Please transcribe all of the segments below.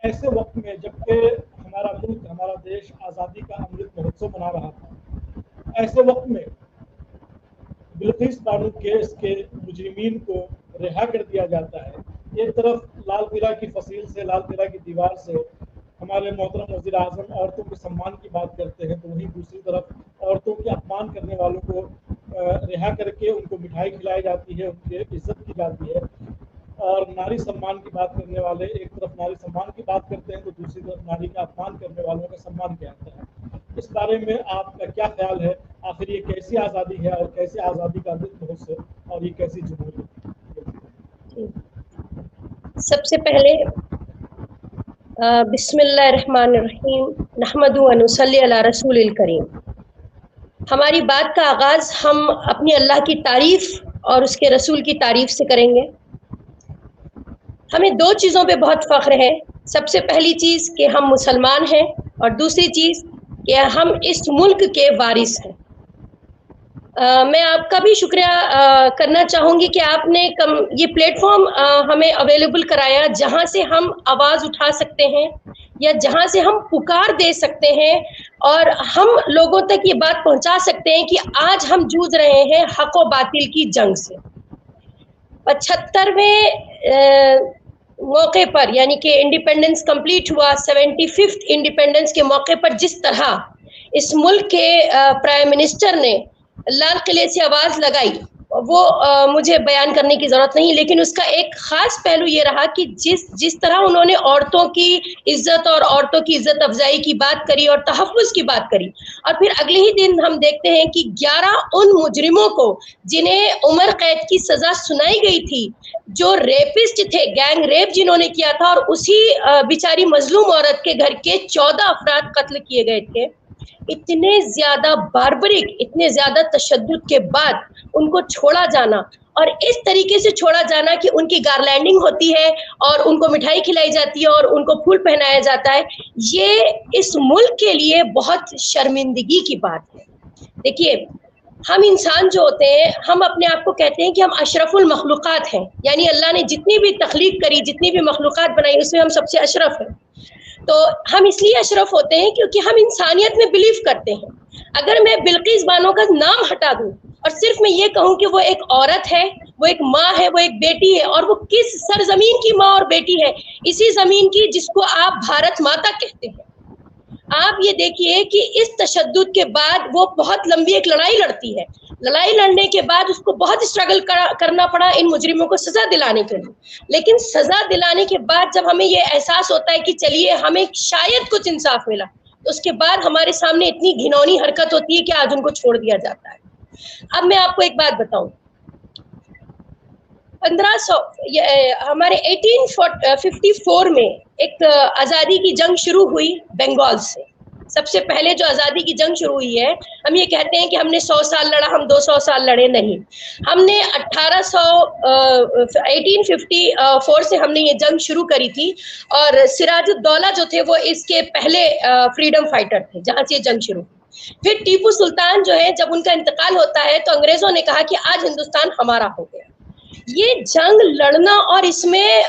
ऐसे वक्त में जबकि हमारा मुल्क, हमारा देश आज़ादी का अमृत महोत्सव मना रहा था, ऐसे वक्त में बिल्किस बानो केस के मुजरिमीन को रिहा कर दिया जाता है। एक तरफ लाल किला की फसील से, लाल किला की दीवार से हमारे मोहतरम वज़ीर आज़म औरतों के सम्मान की बात करते हैं, तो वहीं दूसरी तरफ औरतों के अपमान करने वालों को रिहा करके उनको मिठाई खिलाई जाती है, उनकी इज्जत की जाती है। और नारी सम्मान की बात करने वाले एक तरफ नारी सम्मान की बात करते हैं, तो दूसरी तरफ नारी का अपमान करने वालों का सम्मान किया जाता है। इस बारे में आपका क्या ख्याल है? आखिर ये कैसी आज़ादी है और कैसे आज़ादी का अमृत महोत्सव और ये कैसी जमहूरियत? सबसे पहले बिस्मिल्लाहिर्रहमानिर्रहीम नहमदु व नुसल्ली अला रसूलिल करीम। हमारी बात का आगाज़ हम अपनी अल्लाह की तारीफ़ और उसके रसूल की तारीफ़ से करेंगे। हमें दो चीज़ों पे बहुत फ़ख्र है। सबसे पहली चीज़ कि हम मुसलमान हैं और दूसरी चीज़ कि हम इस मुल्क के वारिस हैं। मैं आपका भी शुक्रिया करना चाहूँगी कि आपने ये प्लेटफॉर्म हमें अवेलेबल कराया, जहाँ से हम आवाज़ उठा सकते हैं या जहाँ से हम पुकार दे सकते हैं और हम लोगों तक ये बात पहुँचा सकते हैं कि आज हम जूझ रहे हैं हक व बातिल की जंग से। 75वें मौके पर, यानी कि इंडिपेंडेंस कंप्लीट हुआ, 75th इंडिपेंडेंस के मौके पर जिस तरह इस मुल्क के प्राइम मिनिस्टर ने लाल किले से आवाज़ लगाई, वो मुझे बयान करने की ज़रूरत नहीं, लेकिन उसका एक ख़ास पहलू ये रहा कि जिस तरह उन्होंने औरतों की इज़्ज़त और औरतों की इज़्ज़त अफजाई की बात करी और तहफ़्फ़ुज़ की बात करी, और फिर अगले ही दिन हम देखते हैं कि 11 उन मुजरिमों को जिन्हें उम्र कैद की सज़ा सुनाई गई थी, जो रेपिस्ट थे, गैंग रेप जिन्होंने किया था, और उसी बेचारी मजलूम औरत के घर के 14 अफराद कत्ल किए गए थे। इतने ज़्यादा बार्बरिक, इतने ज़्यादा तशद्दुद के बाद उनको छोड़ा जाना, और इस तरीके से छोड़ा जाना कि उनकी गारलैंडिंग होती है और उनको मिठाई खिलाई जाती है और उनको फूल पहनाया जाता है, ये इस मुल्क के लिए बहुत शर्मिंदगी की बात है। देखिए, हम इंसान जो होते हैं, हम अपने आप को कहते हैं कि हम अशरफुल मखलूक़ात हैं, यानी अल्लाह ने जितनी भी तख्लीक करी, जितनी भी मखलूक़ात बनाई, उसमें हम सबसे अशरफ हैं। तो हम इसलिए अशरफ होते हैं क्योंकि हम इंसानियत में बिलीव करते हैं। अगर मैं बिल्किस बानो का नाम हटा दूं और सिर्फ मैं ये कहूं कि वो एक औरत है, वो एक माँ है, वो एक बेटी है, और वो किस सरजमीन की माँ और बेटी है? इसी जमीन की जिसको आप भारत माता कहते हैं। आप ये देखिए कि इस तशद्दुद के बाद वो बहुत लंबी एक लड़ाई लड़ती है। लड़ाई लड़ने के बाद उसको बहुत स्ट्रगल करना पड़ा इन मुजरिमों को सजा दिलाने के लिए, लेकिन सजा दिलाने के बाद जब हमें ये एहसास होता है कि चलिए हमें शायद कुछ इंसाफ मिला, तो उसके बाद हमारे सामने इतनी घिनौनी हरकत होती है कि आज उनको छोड़ दिया जाता है। अब मैं आपको एक बात बताऊं, 1500 हमारे 1854 में एक आज़ादी की जंग शुरू हुई बंगाल से। सबसे पहले जो आज़ादी की जंग शुरू हुई है, हम ये कहते हैं कि हमने 100 साल लड़ा, हम 200 साल लड़े, नहीं, हमने 1854 से हमने ये जंग शुरू करी थी, और सिराजुद्दौला जो थे वो इसके पहले फ्रीडम फाइटर थे जहाँ से ये जंग शुरू हुई। फिर टीपू सुल्तान जो है, जब उनका इंतकाल होता है तो अंग्रेजों ने कहा कि आज हिंदुस्तान हमारा हो गया। ये जंग लड़ना और इसमें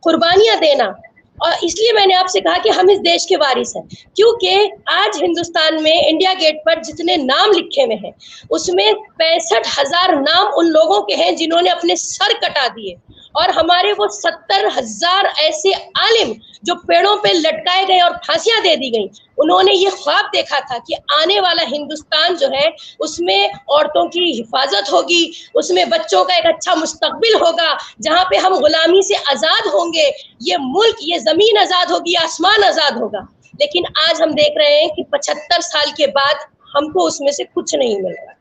कुर्बानियां देना, और इसलिए मैंने आपसे कहा कि हम इस देश के वारिस हैं, क्योंकि आज हिंदुस्तान में इंडिया गेट पर जितने नाम लिखे हुए हैं, उसमें 65,000 नाम उन लोगों के हैं जिन्होंने अपने सर कटा दिए, और हमारे वो 70,000 ऐसे आलिम जो पेड़ों पे लटकाए गए और फांसियां दे दी गई, उन्होंने ये ख्वाब देखा था कि आने वाला हिंदुस्तान जो है उसमें औरतों की हिफाजत होगी, उसमें बच्चों का एक अच्छा मुस्तकबिल होगा, जहाँ पे हम गुलामी से आज़ाद होंगे, ये मुल्क, ये ज़मीन आज़ाद होगी, आसमान आज़ाद होगा। लेकिन आज हम देख रहे हैं कि 75 साल के बाद हमको उसमें से कुछ नहीं मिल रहा।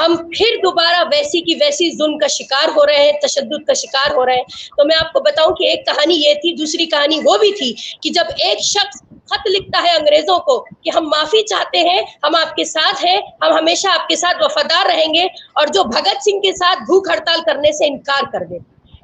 हम फिर दोबारा वैसी की वैसी जुल्म का शिकार हो रहे हैं, तशद्दुद का शिकार हो रहे हैं। तो मैं आपको बताऊं कि एक कहानी ये थी, दूसरी कहानी वो भी थी कि जब एक शख्स खत लिखता है अंग्रेजों को कि हम माफी चाहते हैं, हम आपके साथ हैं, हम हमेशा आपके साथ वफादार रहेंगे, और जो भगत सिंह के साथ भूख हड़ताल करने से इनकार कर दे।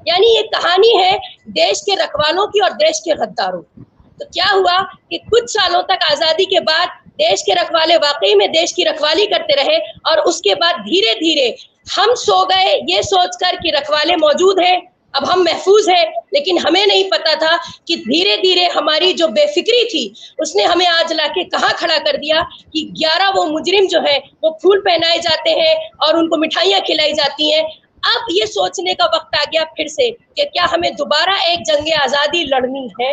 यानी ये कहानी है देश के रखवालों की और देश के गद्दारों की। तो क्या हुआ कि कुछ सालों तक आज़ादी के बाद देश के रखवाले वाकई में देश की रखवाली करते रहे, और उसके बाद धीरे धीरे हम सो गए ये सोचकर कि रखवाले मौजूद हैं, اب ہم محفوظ ہیں، لیکن ہمیں نہیں پتا تھا کہ دھیرے دھیرے ہماری جو بے فکری تھی اس نے ہمیں آج لا کے کہاں کھڑا کر دیا کہ 11 وہ مجرم جو ہے وہ پھول پہنائے جاتے ہیں اور ان کو مٹھائیاں کھلائی جاتی ہیں۔ اب یہ سوچنے کا وقت آ گیا پھر سے کہ کیا ہمیں دوبارہ ایک جنگ آزادی لڑنی ہے؟